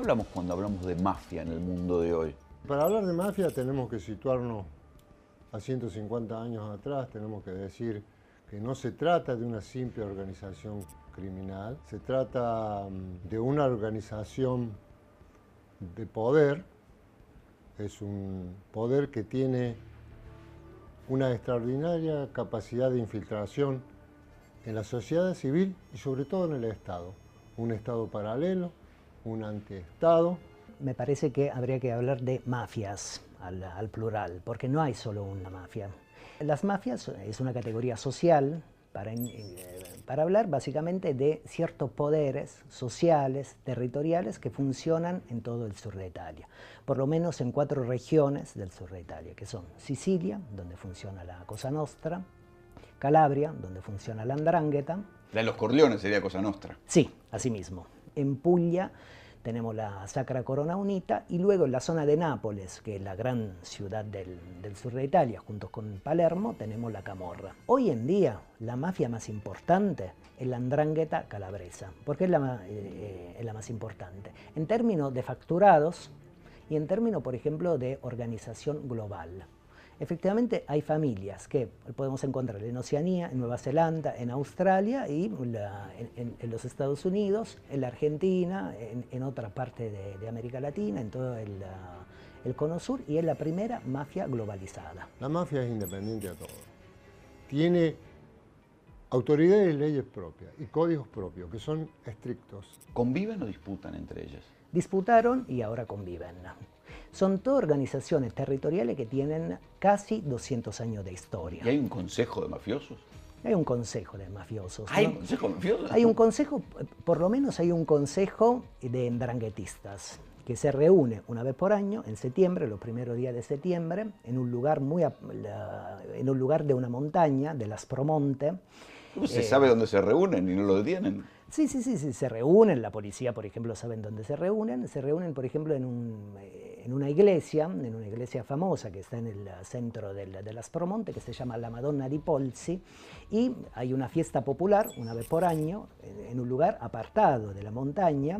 hablamos cuando hablamos de mafia en el mundo de hoy? Para hablar de mafia tenemos que situarnos a 150 años atrás, tenemos que decir que no se trata de una simple organización criminal, se trata de una organización de poder, es un poder que tiene una extraordinaria capacidad de infiltración en la sociedad civil y sobre todo en el Estado. Un Estado paralelo, un antiestado. Me parece que habría que hablar de mafias al plural, porque no hay solo una mafia. Las mafias es una categoría social para hablar básicamente de ciertos poderes sociales, territoriales que funcionan en todo el sur de Italia. Por lo menos en 4 regiones del sur de Italia, que son Sicilia, donde funciona la Cosa Nostra, Calabria, donde funciona la 'Ndrangheta. La de los Corleones sería Cosa Nostra. Sí, así mismo. En Puglia tenemos la Sacra Corona Unita y luego en la zona de Nápoles, que es la gran ciudad del sur de Italia, junto con Palermo, tenemos la Camorra. Hoy en día la mafia más importante es la 'Ndrangheta calabresa. ¿Por qué es la más importante? En términos de facturados y en términos, por ejemplo, de organización global. Efectivamente hay familias que podemos encontrar en Oceanía, en Nueva Zelanda, en Australia y en los Estados Unidos, en la Argentina, en otra parte de América Latina, en todo el Cono Sur, y es la primera mafia globalizada. La mafia es independiente a todo. Tiene autoridades y leyes propias y códigos propios que son estrictos. ¿Conviven o disputan entre ellas? Disputaron y ahora conviven. Son todas organizaciones territoriales que tienen casi 200 años de historia. ¿Y hay un consejo de mafiosos? Hay un consejo de mafiosos. ¿Hay ¿no? un consejo de mafiosos? Hay un consejo, por lo menos hay un consejo de ndranguetistas que se reúne una vez por año, en septiembre, los primeros días de septiembre, en un lugar de una montaña, de las Promonte. ¿Cómo se sabe dónde se reúnen y no lo detienen? Sí, se reúnen, la policía, por ejemplo, saben dónde se reúnen, por ejemplo, en una iglesia famosa que está en el centro de las Promonte, que se llama la Madonna di Polsi, y hay una fiesta popular una vez por año, en un lugar apartado de la montaña,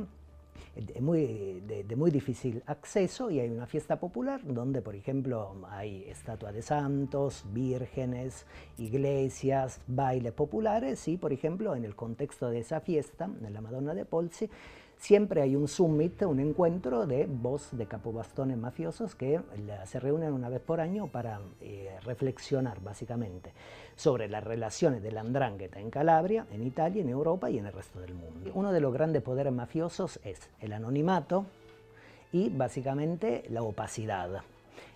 de muy difícil acceso, y hay una fiesta popular donde, por ejemplo, hay estatuas de santos, vírgenes, iglesias, bailes populares, y, por ejemplo, en el contexto de esa fiesta, en la Madonna de Polsi, siempre hay un summit, un encuentro de voz de capobastones mafiosos que se reúnen una vez por año para reflexionar básicamente sobre las relaciones de la 'Ndrangheta en Calabria, en Italia, en Europa y en el resto del mundo. Uno de los grandes poderes mafiosos es el anonimato y básicamente la opacidad.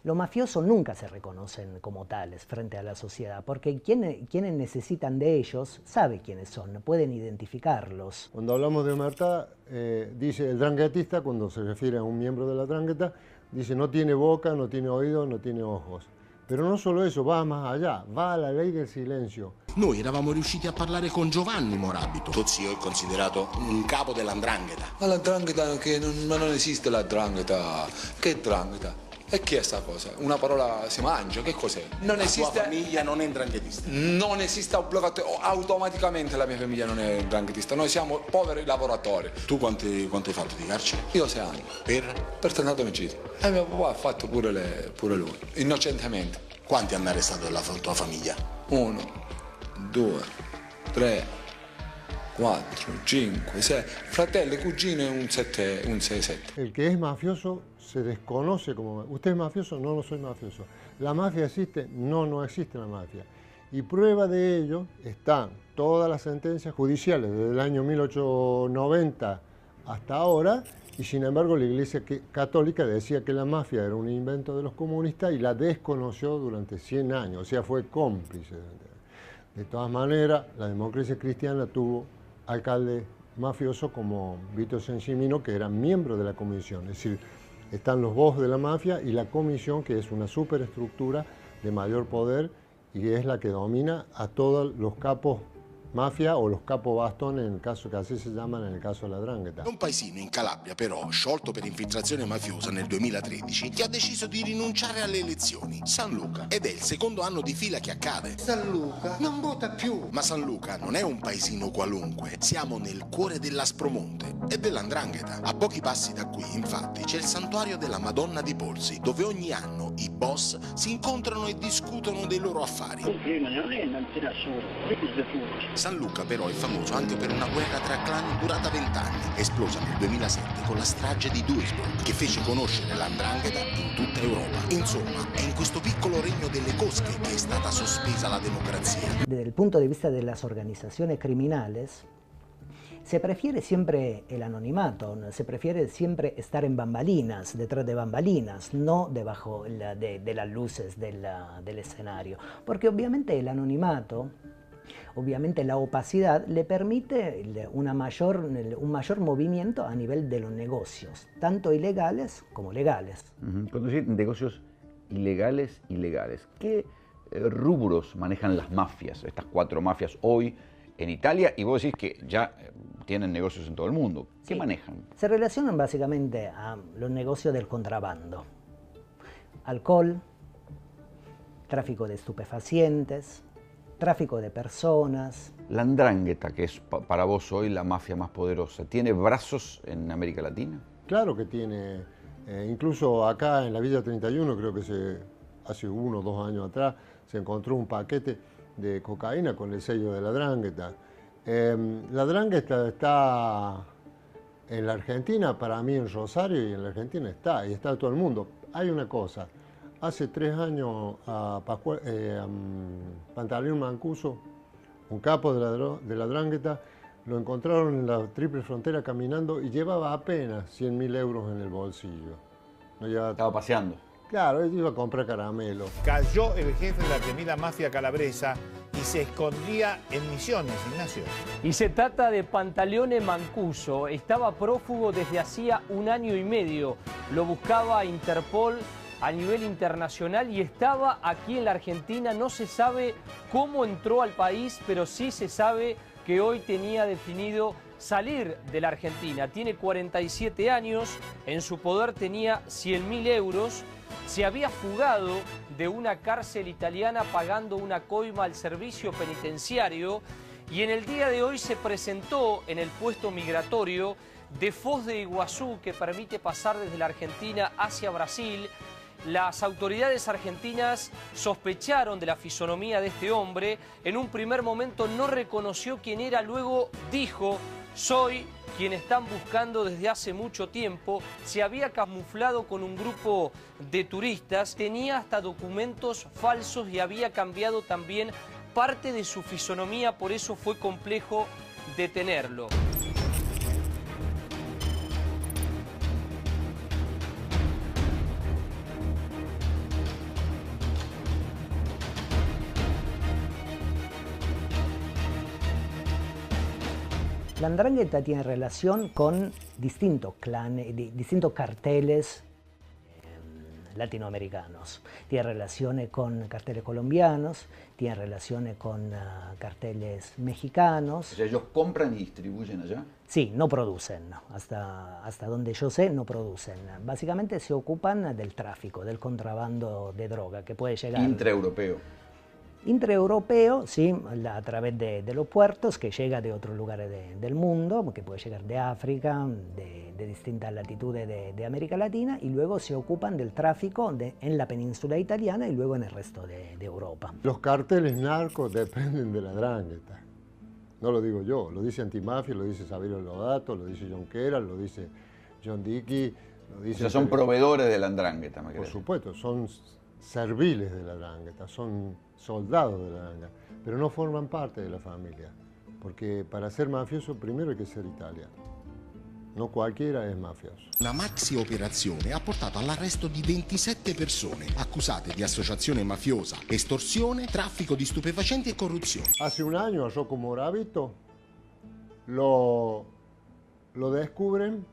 Los mafiosos nunca se reconocen como tales frente a la sociedad, porque quienes necesitan de ellos saben quiénes son, pueden identificarlos. Cuando hablamos de omertà, dice el 'ndranguetista, cuando se refiere a un miembro de la 'ndrangheta, dice no tiene boca, no tiene oídos, no tiene ojos. Pero no solo eso, va más allá, va a la ley del silencio. Noi eravamo riusciti a parlare con Giovanni Morabito. Tuo zio è considerato un capo della 'Ndrangheta. Ma la 'Ndrangheta, ma non esiste la 'Ndrangheta. Che 'Ndrangheta? E che è sta cosa? Una parola si mangia, che cos'è? Non esiste. La tua famiglia non è 'ndranghetista. Non esiste automaticamente la mia famiglia non è 'ndranghetista. Noi siamo poveri lavoratori. Tu quanto hai fatto di carcere? Io 6 anni. Per tentato omicidio. E mio papà ha fatto pure lui, innocentemente. Quanti hanno arrestato della tua famiglia? 1, 2, 3, 4, 5, 6. Fratelli, cugine, un 6, 7. El que es mafioso se desconoce como... ¿Usted es mafioso? No, no soy mafioso. ¿La mafia existe? No, no existe la mafia. Y prueba de ello están todas las sentencias judiciales desde el año 1890 hasta ahora, y sin embargo la Iglesia Católica decía que la mafia era un invento de los comunistas y la desconoció durante 100 años, o sea, fue cómplice. De todas maneras, la democracia cristiana tuvo alcalde mafioso como Vito Sansimino, que era miembro de la comisión, es decir, están los boss de la mafia y la comisión, que es una superestructura de mayor poder y es la que domina a todos los capos mafia o los capobastones, en el caso che così si chiamano nel caso della 'ndrangheta. Un paesino in Calabria, però, sciolto per infiltrazione mafiosa nel 2013, che ha deciso di rinunciare alle elezioni. San Luca. Ed è il secondo anno di fila che accade. San Luca non vota più. Ma San Luca non è un paesino qualunque. Siamo nel cuore dell'Aspromonte e della 'ndrangheta. A pochi passi da qui, infatti, c'è il santuario della Madonna di Polsi, dove ogni anno i boss si incontrano e discutono dei loro affari. San Luca però è famoso anche per una guerra tra clan durata 20 anni, esplosa nel 2007 con la strage di Duisburg, che fece conoscere la 'ndrangheta in tutta Europa. Insomma, è in questo piccolo regno delle cosche che è stata sospesa la democrazia. Desde el punto de vista de las organizaciones criminales, se prefiere siempre el anonimato, se prefiere siempre estar en bambalinas, detrás de bambalinas, no debajo de las luces del escenario. Porque obviamente el anonimato, obviamente la opacidad le permite un mayor movimiento a nivel de los negocios, tanto ilegales como legales. Cuando dicen negocios ilegales, ¿qué rubros manejan las mafias, estas 4 mafias hoy en Italia? Y vos decís que ya tienen negocios en todo el mundo. ¿Qué manejan? Se relacionan básicamente a los negocios del contrabando. Alcohol, tráfico de estupefacientes, tráfico de personas. La 'ndrangheta, que es para vos hoy la mafia más poderosa, ¿tiene brazos en América Latina? Claro que tiene, incluso acá en la Villa 31, creo que hace 1 o 2 años atrás, se encontró un paquete de cocaína con el sello de la 'ndrangheta. La 'ndrangheta está en la Argentina, para mí en Rosario, y en la Argentina está, y está todo el mundo. Hay una cosa, hace 3 años a Pantaleón Mancuso, un capo de la 'ndrangheta, lo encontraron en la triple frontera caminando y llevaba apenas 100.000 euros en el bolsillo. No llevaba... Estaba paseando. Claro, él iba a comprar caramelo. Cayó el jefe de la temida mafia calabresa y se escondía en Misiones, Ignacio. Y se trata de Pantaleone Mancuso. Estaba prófugo desde hacía 1 año y medio. Lo buscaba Interpol a nivel internacional y estaba aquí en la Argentina. No se sabe cómo entró al país, pero sí se sabe que hoy tenía definido salir de la Argentina. Tiene 47 años, en su poder tenía 100.000 euros. Se había fugado de una cárcel italiana pagando una coima al servicio penitenciario y en el día de hoy se presentó en el puesto migratorio de Foz de Iguazú, que permite pasar desde la Argentina hacia Brasil. Las autoridades argentinas sospecharon de la fisonomía de este hombre. En un primer momento no reconoció quién era, luego dijo: soy quien están buscando desde hace mucho tiempo. Se había camuflado con un grupo de turistas, tenía hasta documentos falsos y había cambiado también parte de su fisonomía, por eso fue complejo detenerlo. La 'ndrangheta tiene relación con distintos clanes, distintos carteles latinoamericanos. Tiene relaciones con carteles colombianos, tiene relaciones con carteles mexicanos. O sea, ellos compran y distribuyen allá. Sí, no producen, hasta donde yo sé no producen. Básicamente se ocupan del tráfico, del contrabando de droga que puede llegar... Intraeuropeo. Intraeuropeo, sí, a través de los puertos, que llega de otros lugares del mundo, que puede llegar de África, de distintas latitudes de América Latina, y luego se ocupan del tráfico en la península italiana y luego en el resto de Europa. Los carteles narcos dependen de la 'ndrangheta. No lo digo yo, lo dice Antimafia, lo dice Saverio Lodato, lo dice John Keral, lo dice John Dickey, lo dice... O sea, son proveedores de la 'ndrangheta, me Por supuesto, son serviles de la 'ndrangheta, son soldados de la 'ndrangheta, pero no forman parte de la familia, porque para ser mafioso primero hay que ser italiano. No cualquiera è mafioso. Una maxi operazione ha portato all'arresto di 27 persone accusate di associazione mafiosa, estorsione, traffico di stupefacenti e corruzione. Hace 1 año a Rocco Moravito lo descubren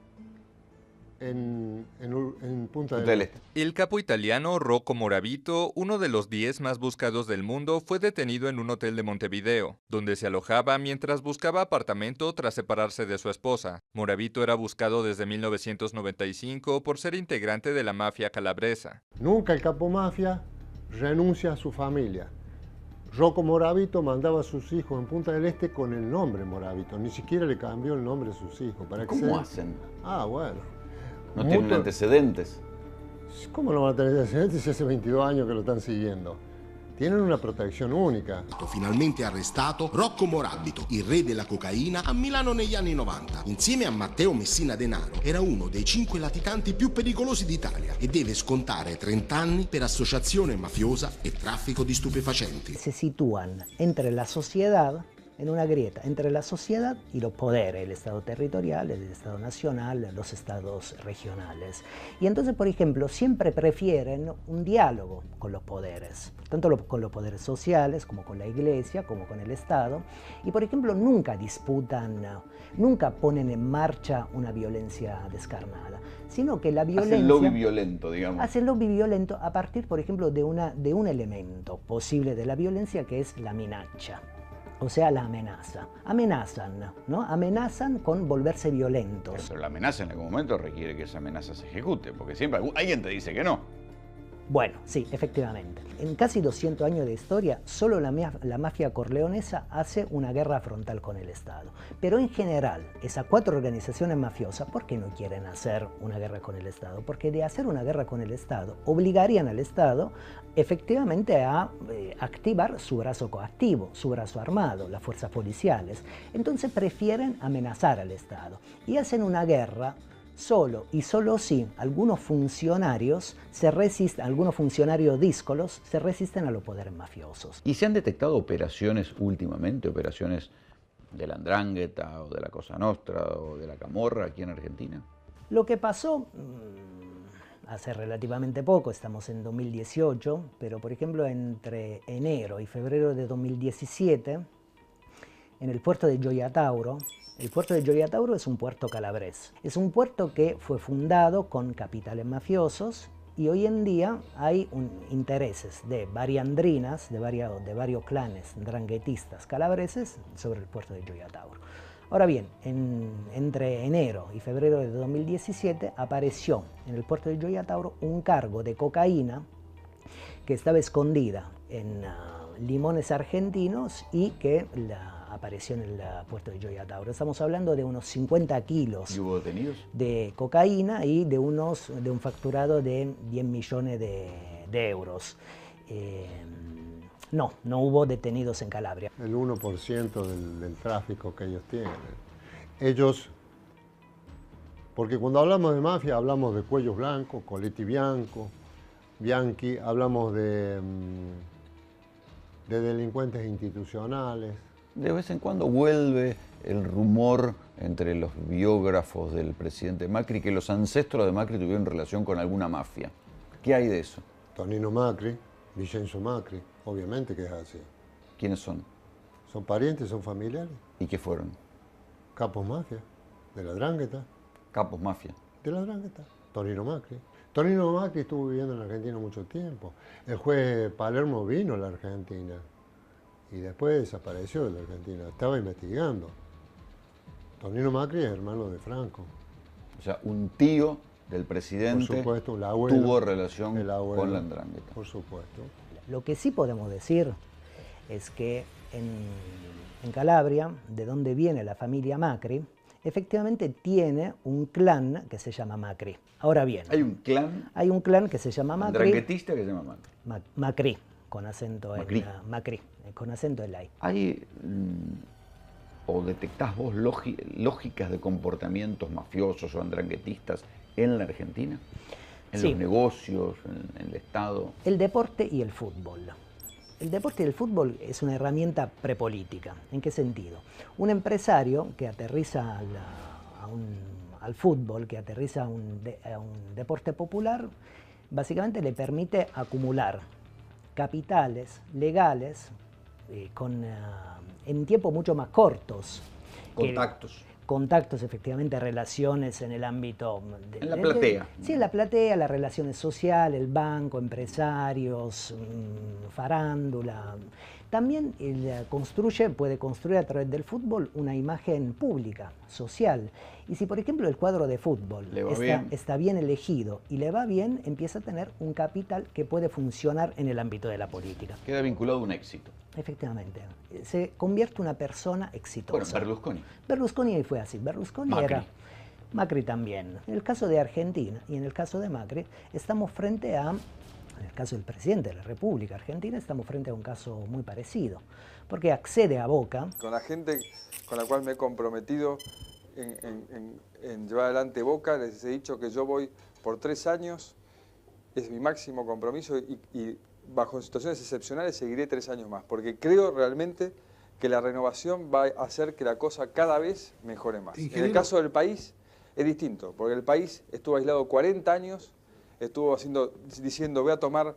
en Punta Punta del del Este. Este. El capo italiano Rocco Moravito, uno de los 10 más buscados del mundo, fue detenido en un hotel de Montevideo, donde se alojaba mientras buscaba apartamento tras separarse de su esposa. Moravito era buscado desde 1995 por ser integrante de la mafia calabresa. Nunca el capo mafia renuncia a su familia. Rocco Moravito mandaba a sus hijos en Punta del Este con el nombre Moravito, ni siquiera le cambió el nombre a sus hijos. Para que ¿Cómo hacen? Ah, bueno. ¿No tienen antecedentes? ¿Cómo no van a tener antecedentes si hace 22 años que lo están siguiendo? Tienen una protección única. Finalmente arrestato Rocco Moravito, il re della cocaina, a Milano negli anni 90. Insieme a Matteo Messina Denaro era uno dei 5 latitanti più pericolosi d'Italia e deve scontare 30 anni per associazione mafiosa e traffico di stupefacenti. Se sitúan entre la sociedad, en una grieta entre la sociedad y los poderes, el Estado territorial, el Estado nacional, los estados regionales. Y entonces, por ejemplo, siempre prefieren un diálogo con los poderes, tanto con los poderes sociales, como con la Iglesia, como con el Estado. Y, por ejemplo, nunca disputan, nunca ponen en marcha una violencia descarnada, sino que la violencia... Hacen lobby violento, digamos. Hacen lobby violento a partir, por ejemplo, de un elemento posible de la violencia, que es la minaccia. O sea, la amenaza. Amenazan, ¿no? Amenazan con volverse violentos. Pero la amenaza en algún momento requiere que esa amenaza se ejecute, porque siempre alguien te dice que no. Bueno, sí, efectivamente. En casi 200 años de historia, solo la mafia corleonesa hace una guerra frontal con el Estado. Pero en general, esas 4 organizaciones mafiosas, ¿por qué no quieren hacer una guerra con el Estado? Porque de hacer una guerra con el Estado, obligarían al Estado efectivamente a activar su brazo coactivo, su brazo armado, las fuerzas policiales. Entonces prefieren amenazar al Estado y hacen una guerra solo y solo si algunos funcionarios se resisten, algunos funcionarios díscolos se resisten a los poderes mafiosos. ¿Y se han detectado operaciones últimamente, operaciones de la 'Ndrangheta o de la Cosa Nostra o de la Camorra aquí en Argentina? Lo que pasó hace relativamente poco, estamos en 2018, pero por ejemplo entre enero y febrero de 2017, en el puerto de Gioia Tauro. El puerto de Gioia Tauro es un puerto calabrés. Es un puerto que fue fundado con capitales mafiosos y hoy en día hay intereses de variandrinas, de varios clanes ndranguetistas calabreses sobre el puerto de Gioia Tauro. Ahora bien, entre enero y febrero de 2017 apareció en el puerto de Gioia Tauro un cargo de cocaína que estaba escondida en limones argentinos y que apareció en el puerto de Gioia Tauro. Estamos hablando de unos 50 kilos ¿Y hubo detenidos? de cocaína y de un facturado de 10 millones de euros. No hubo detenidos en Calabria. El 1% del tráfico que ellos tienen. Porque cuando hablamos de mafia hablamos de cuellos blancos, coletti bianchi, hablamos de delincuentes institucionales. De vez en cuando vuelve el rumor entre los biógrafos del presidente Macri que los ancestros de Macri tuvieron relación con alguna mafia. ¿Qué hay de eso? Tonino Macri, Vincenzo Macri, obviamente que es así. ¿Quiénes son? Son parientes, son familiares. ¿Y qué fueron? Capos mafia, de la 'Ndrangheta. Capos mafia. De la 'Ndrangheta. Tonino Macri. Tonino Macri estuvo viviendo en la Argentina mucho tiempo. El juez Palermo vino a la Argentina y después desapareció de la Argentina. Estaba investigando. Tonino Macri es hermano de Franco. O sea, un tío del presidente Por supuesto, el abuelo, tuvo relación el abuelo, con la 'Ndrangheta. Por supuesto. Lo que sí podemos decir es que en Calabria, de donde viene la familia Macri, efectivamente tiene un clan que se llama Macri. Ahora bien, ¿Hay un clan hay un clan que se llama Macri. ndranguetista que se llama Macri? Macri, con acento Macri. Macri, con acento en la I. ¿Hay o detectás vos lógicas de comportamientos mafiosos o ndranguetistas en la Argentina? ¿En Sí. los negocios, en el Estado? El deporte y el fútbol. El deporte y el fútbol es una herramienta prepolítica. ¿En qué sentido? Un empresario que aterriza al fútbol, que aterriza a un deporte popular, básicamente le permite acumular capitales legales en tiempos mucho más cortos. Contactos. contactos, efectivamente, relaciones en el ámbito... En la platea. Sí, en la platea, las relaciones sociales, el banco, empresarios, farándula. También puede construir a través del fútbol una imagen pública, social. Y si, por ejemplo, el cuadro de fútbol está bien elegido y le va bien, empieza a tener un capital que puede funcionar en el ámbito de la política. Queda vinculado a un éxito. Efectivamente. Se convierte en una persona exitosa. Bueno, Berlusconi. Berlusconi fue así. Berlusconi Macri. era... Macri también. En el caso de Argentina y en el caso de Macri, estamos frente a... En el caso del presidente de la República Argentina, estamos frente a un caso muy parecido, porque accede a Boca. Con la gente con la cual me he comprometido en llevar adelante Boca, les he dicho que yo voy por 3 años, es mi máximo compromiso y bajo situaciones excepcionales seguiré 3 años más, porque creo realmente que la renovación va a hacer que la cosa cada vez mejore más. En el caso del país es distinto, porque el país estuvo aislado 40 años, estuvo diciendo voy a tomar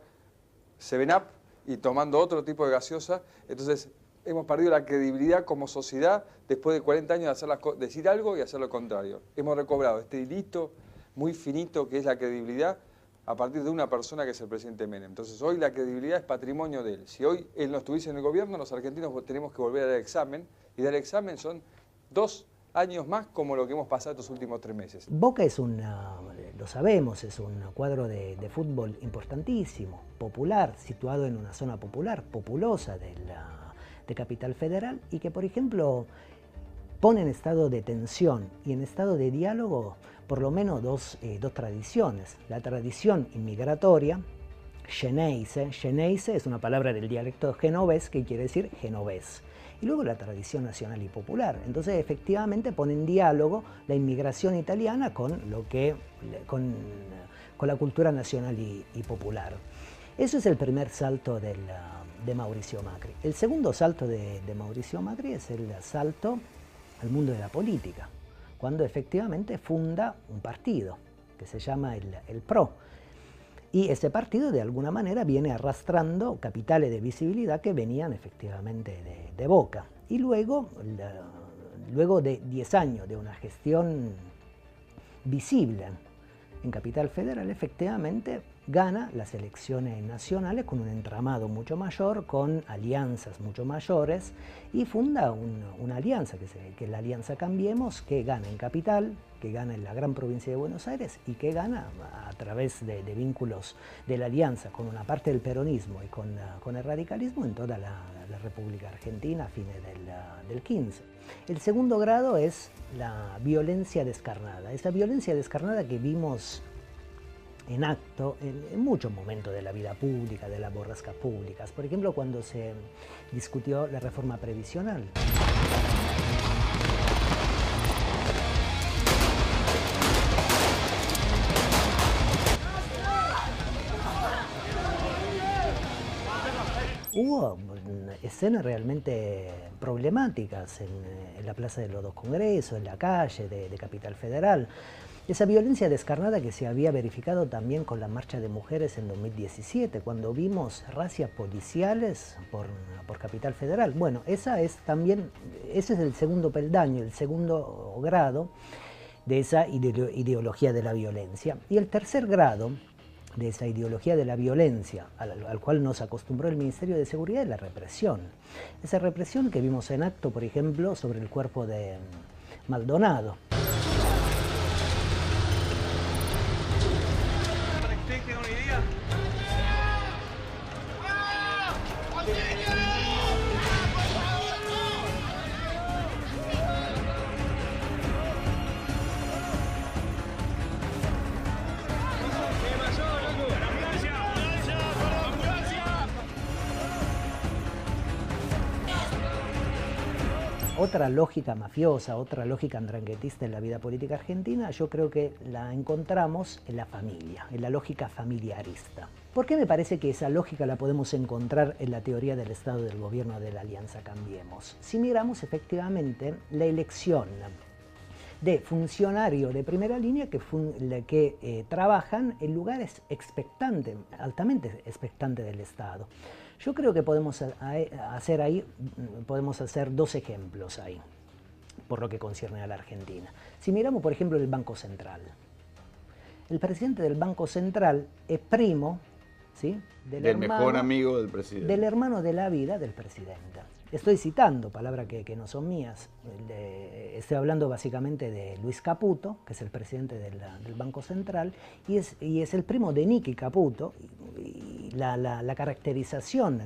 7-Up y tomando otro tipo de gaseosa, entonces hemos perdido la credibilidad como sociedad después de 40 años de decir algo y hacer lo contrario. Hemos recobrado este hilito muy finito que es la credibilidad a partir de una persona que es el presidente Menem. Entonces hoy la credibilidad es patrimonio de él. Si hoy él no estuviese en el gobierno, los argentinos tenemos que volver a dar examen, y dar examen son 2 años más como lo que hemos pasado estos últimos 3 meses. Boca es lo sabemos, es un cuadro de fútbol importantísimo, popular, situado en una zona populosa de Capital Federal, y que, por ejemplo, pone en estado de tensión y en estado de diálogo por lo menos dos tradiciones. La tradición inmigratoria, Xeneize es una palabra del dialecto genovés que quiere decir genovés. Y luego la tradición nacional y popular. Entonces, efectivamente, pone en diálogo la inmigración italiana con la cultura nacional y popular. Eso es el primer salto de Mauricio Macri. El segundo salto de Mauricio Macri es el salto al mundo de la política, cuando efectivamente funda un partido que se llama el PRO. Y ese partido, de alguna manera, viene arrastrando capitales de visibilidad que venían efectivamente de Boca. Y luego de 10 años de una gestión visible en Capital Federal, efectivamente gana las elecciones nacionales con un entramado mucho mayor, con alianzas mucho mayores, y funda una alianza, que es la Alianza Cambiemos, que gana en Capital, que gana en la gran provincia de Buenos Aires y que gana a través de vínculos de la alianza con una parte del peronismo y con el radicalismo en toda la República Argentina a fines del 15. El segundo grado es la violencia descarnada, esa violencia descarnada que vimos en acto en muchos momentos de la vida pública, de las borrascas públicas. Por ejemplo, cuando se discutió la reforma previsional. Hubo escenas realmente problemáticas en la Plaza de los Dos Congresos, en la calle de Capital Federal. Esa violencia descarnada que se había verificado también con la marcha de mujeres en 2017, cuando vimos racias policiales por Capital Federal. Bueno, ese es el segundo peldaño, el segundo grado de esa ideología de la violencia. Y el tercer grado de esa ideología de la violencia al cual nos acostumbró el Ministerio de Seguridad es la represión. Esa represión que vimos en acto, por ejemplo, sobre el cuerpo de Maldonado. Para que ustedes tengan una idea. Otra lógica mafiosa, otra lógica andranguetista en la vida política argentina, yo creo que la encontramos en la familia, en la lógica familiarista. ¿Por qué me parece que esa lógica la podemos encontrar en la teoría del Estado del Gobierno de la Alianza Cambiemos? Si miramos efectivamente la elección de funcionarios de primera línea que trabajan en lugares expectantes, altamente expectantes del Estado. Yo creo que podemos hacer 2 ejemplos ahí. por lo que concierne a la Argentina. Si miramos, por ejemplo, el Banco Central. El presidente del Banco Central es primo, ¿sí?, del mejor amigo del presidente. Del hermano de la vida del presidente. Estoy citando palabras que no son mías. Estoy hablando básicamente de Luis Caputo, que es el presidente del Banco Central, y es el primo de Nicky Caputo. Y la caracterización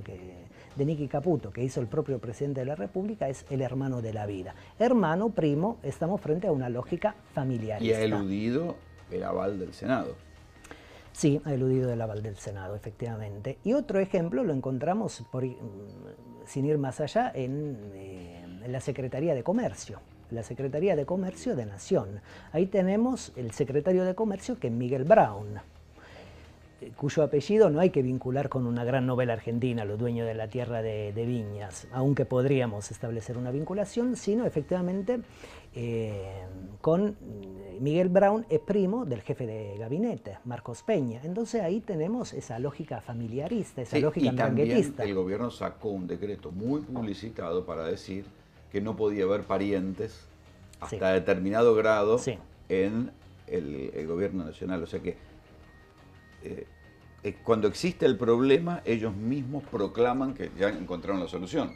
de Nicky Caputo, que hizo el propio presidente de la República, es el hermano de la vida. Hermano, primo, estamos frente a una lógica familiarista. Y ha eludido el aval del Senado. Sí, ha eludido el aval del Senado, efectivamente. Y otro ejemplo lo encontramos, sin ir más allá, en la Secretaría de Comercio. La Secretaría de Comercio de Nación. Ahí tenemos el secretario de Comercio, que es Miguel Brown, cuyo apellido no hay que vincular con una gran novela argentina, Los dueños de la tierra de Viñas, aunque podríamos establecer una vinculación, sino efectivamente con Miguel Brown, es primo del jefe de gabinete, Marcos Peña. Entonces ahí tenemos esa lógica familiarista, esa lógica andranguetista. También el gobierno sacó un decreto muy publicitado para decir que no podía haber parientes hasta determinado grado en el gobierno nacional. O sea que cuando existe el problema, ellos mismos proclaman que ya encontraron la solución.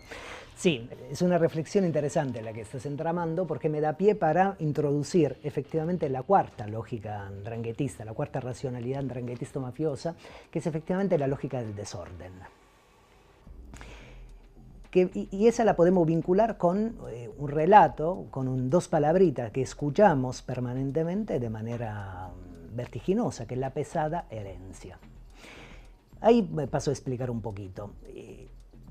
Sí, es una reflexión interesante la que estás entramando, porque me da pie para introducir efectivamente la cuarta lógica andranguetista, la cuarta racionalidad andranguetisto-mafiosa, que es efectivamente la lógica del desorden. Y esa la podemos vincular con un relato, con dos palabritas que escuchamos permanentemente de manera vertiginosa, que es la pesada herencia. Ahí me paso a explicar un poquito.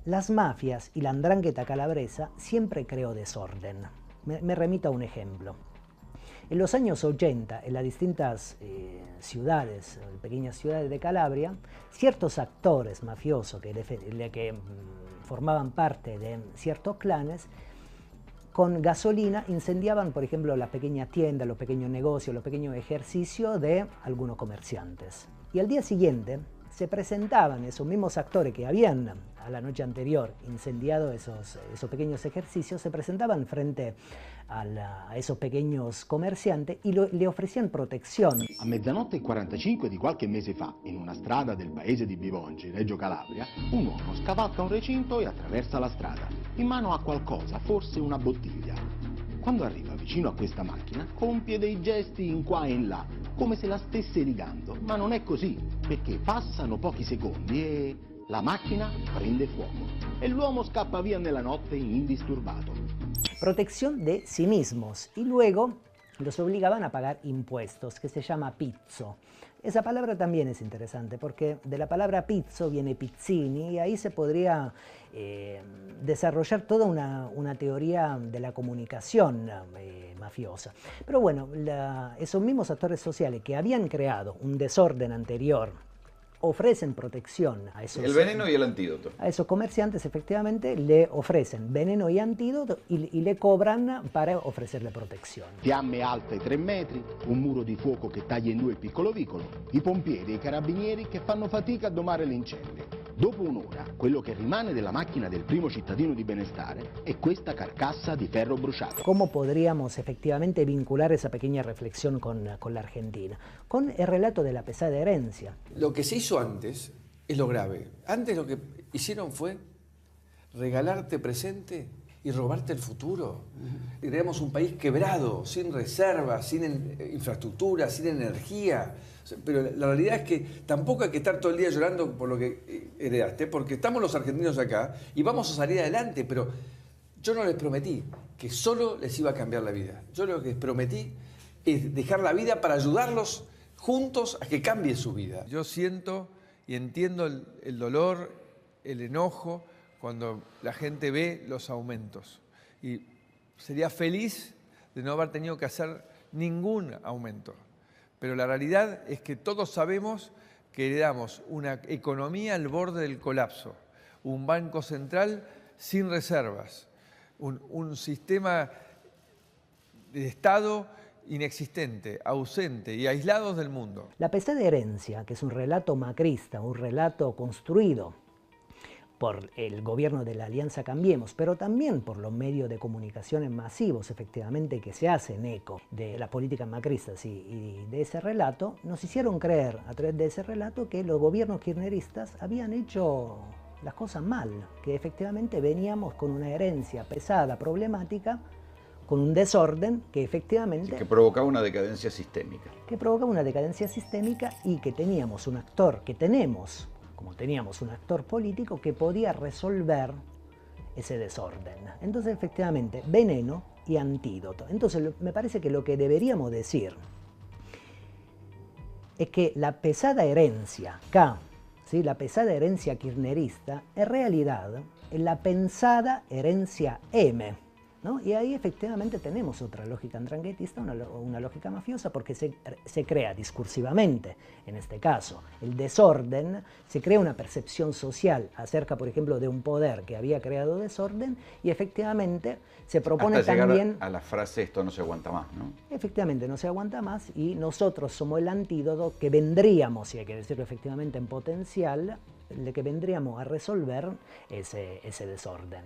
Las mafias y la andrangheta calabresa siempre creó desorden. Me remito a un ejemplo. En los años 80, en las distintas ciudades, pequeñas ciudades de Calabria, ciertos actores mafiosos que formaban parte de ciertos clanes, con gasolina incendiaban, por ejemplo, las pequeñas tiendas, los pequeños negocios, los pequeños ejercicios de algunos comerciantes. Y al día siguiente se presentaban esos mismos actores que habían a la noche anterior incendiado esos pequeños ejercicios, se presentaban frente a esos pequeños comerciantes y le ofrecían protección. A mezzanotte e 45 di qualche mese fa, in una strada del paese di Bivongi, Reggio Calabria, un uomo scavalca un recinto e attraversa la strada. In mano ha qualcosa, forse una bottiglia. Quando arriva vicino a questa macchina, compie dei gesti in qua e in là, come se la stesse rigando, ma non è così, perché passano pochi secondi e la macchina prende fuoco e l'uomo scappa via nella notte indisturbato. Protección de sí mismos, y luego los obligaban a pagar impuestos, que se llama pizzo. Esa palabra también es interesante porque de la palabra pizzo viene pizzini y ahí se podría desarrollar toda una teoría de la comunicación mafiosa. Pero bueno, esos mismos actores sociales que habían creado un desorden anterior ofrecen protección a esos... El veneno y el antídoto. A esos comerciantes efectivamente le ofrecen veneno y antídoto y le cobran para ofrecerle protección. Fiamme alte 3 metri, un muro di fuoco che taglia in due il piccolo vicolo, i pompieri e i carabinieri che fanno fatica a domare l'incendio. Dopo un'ora, quello che rimane della macchina del primo cittadino di benestare è questa carcassa di ferro bruciato. ¿Cómo podríamos efectivamente vincular esa pequeña reflexión con la Argentina? Con el relato de la pesada herencia. Lo que se hizo antes es lo grave. Antes lo que hicieron fue regalarte presente y robarte el futuro. Creamos un país quebrado, sin reservas, sin infraestructura, sin energía. Pero la realidad es que tampoco hay que estar todo el día llorando por lo que heredaste, porque estamos los argentinos acá y vamos a salir adelante, pero yo no les prometí que solo les iba a cambiar la vida. Yo lo que les prometí es dejar la vida para ayudarlos juntos a que cambie su vida. Yo siento y entiendo el dolor, el enojo, cuando la gente ve los aumentos. Y sería feliz de no haber tenido que hacer ningún aumento. Pero la realidad es que todos sabemos que heredamos una economía al borde del colapso, un banco central sin reservas, un sistema de Estado inexistente, ausente y aislados del mundo. La pesada herencia, que es un relato macrista, un relato construido por el gobierno de la Alianza Cambiemos, pero también por los medios de comunicaciones masivos, efectivamente, que se hacen eco de las políticas macristas y de ese relato, nos hicieron creer a través de ese relato que los gobiernos kirchneristas habían hecho las cosas mal, que efectivamente veníamos con una herencia pesada, problemática, con un desorden que efectivamente... Que provocaba una decadencia sistémica. Que provocaba una decadencia sistémica y que teníamos un actor, que tenemos, como teníamos un actor político que podía resolver ese desorden. Entonces, efectivamente, veneno y antídoto. Entonces, me parece que lo que deberíamos decir es que la pesada herencia K, ¿sí? La pesada herencia kirchnerista, en realidad es la pensada herencia M, ¿no? Y ahí efectivamente tenemos otra lógica andranguetista, una lógica mafiosa, porque se crea discursivamente, en este caso, el desorden, se crea una percepción social acerca, por ejemplo, de un poder que había creado desorden, y efectivamente se propone hasta llegar también... a la frase, esto no se aguanta más, ¿no? Efectivamente, no se aguanta más, y nosotros somos el antídoto que vendríamos, si hay que decirlo efectivamente en potencial, de que vendríamos a resolver ese desorden.